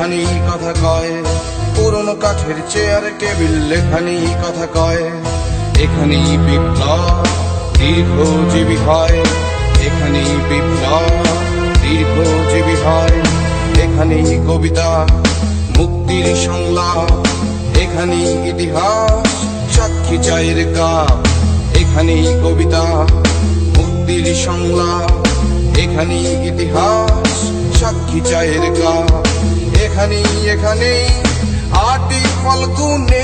এখানেই কথা কয়, পুরনো কাঠের চেয়ার টেবিল এখানেই কথা কয়। এখানেই বিপ্লব দীর্ঘজীবী হয়, এখানেই বিপ্লব দীর্ঘজীবী হয়। এখানেই কবিতা মুক্তির সংলাপ, এখানেই ইতিহাস সাক্ষী চায়ের কাপ। এখানেই কবিতা মুক্তির সংলাপ, এখানেই ইতিহাস সাক্ষী চায়ের কাপ। এখানেই 8ই ফাল্গুনে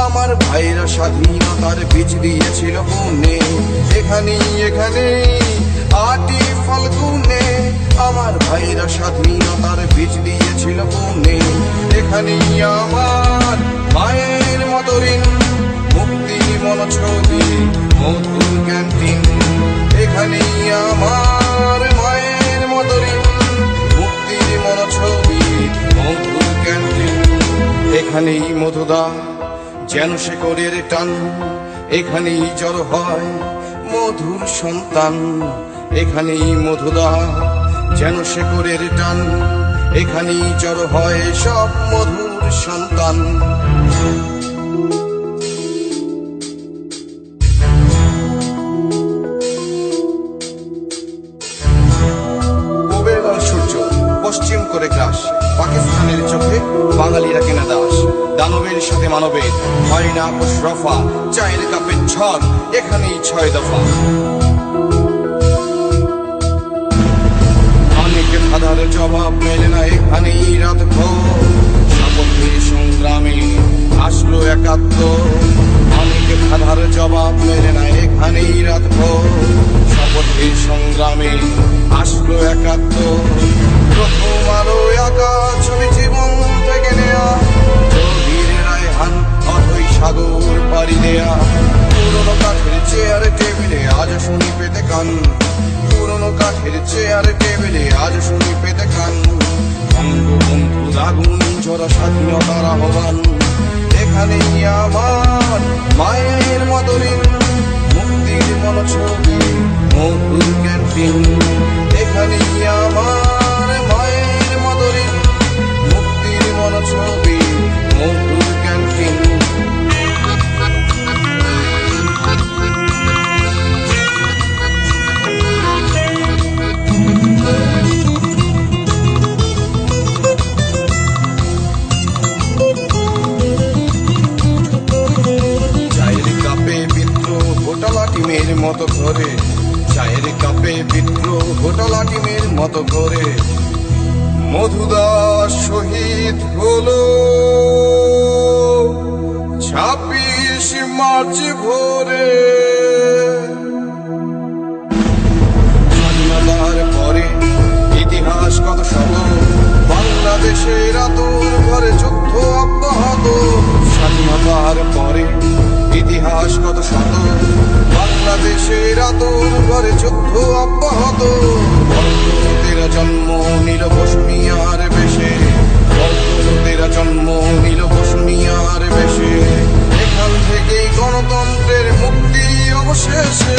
আমার ভাইরা স্বাধীনতার বীজ দিয়েছিল পুনে। এখানেই 8ই ফাল্গুনে আমার ভাইরা স্বাধীনতার বীজ দিয়েছিল পুনে। এখানেই আমার মায়ের মতঋণ মুক্তির মনোছবি মধুর ক্যান্টিন। এখানেই আমার মায়ের মতঋণ মুক্তির মনোছবি মধুর ক্যান্টিন। এখানেই মধুদা যেন শেকড়ের টান, এখানেই জড় হয় মধুর সন্তান। এখানেই মধুদা যেন শেকড়ের টান, এখানেই জড় হয় সব মধুর সন্তান। পূবের লাল সূর্য পশ্চিম করে গ্রাস, পাকিস্তানের চোখে বাঙালিরা কেনা দাস। দানবের সাথে মানবের হয় না আপোষ রফা, চায়ের কাপের ঝড় এখানেই 6 দফা। অনেকের ধাঁধার জবাব মেলে না এখানেই রাত ভোর, শপথের সংগ্রামে আসলো 71। অনেকের ধাঁধার জবাব মেলে না এখানেই রাত ভোর, শপথের সংগ্রামে আসলো 71। প্রথম আলো আঁকা ছবি জীবন থেকে নেয়া, চৌধুরী রায়হান অথই সাগর পাড়ি দেয়া। পুরনো কাঠের চেয়ার টেবিলে আজ শুনি পেতে কান, পুরনো কাঠের চেয়ার টেবিলে আজ শুনি পেতে কান। বঙ্গবন্ধুর আগুন ঝরা স্বাধীনতার আহ্বান। এখানেই আমার মায়ের মতঋণ মুক্তির মনোছবি মধুর ক্যান্টিন। এখানেই আমার মায়ের মতঋণ মুক্তির মনোছবি মধুর ক্যান্টিন। চায়ের কাপে বিদ্রোহ ঘোটালা টিমের মতো করে, চায়ের কাপে বিদ্রোহ ঘোটালা টিমের মতো করে। মধুদাস শহীদ হলো 26 মার্চ ভোরে। স্বাধীনতার পরে ইতিহাস কত শত, বাংলাদেশের আতুর ঘরে যুদ্ধ অব্যাহত। স্বাধীনতার পরে ইতিহাস কত শত, বাংলাদেশের আতুর ঘরে যুদ্ধ অব্যাহত। বঙ্গবন্ধুর জন্ম নিল বসুনিয়ার বেশে, বঙ্গবন্ধুর জন্ম নিল বসুনিয়ার বেশে। এখান থেকেই গণতন্ত্রের মুক্তি অবশেষে।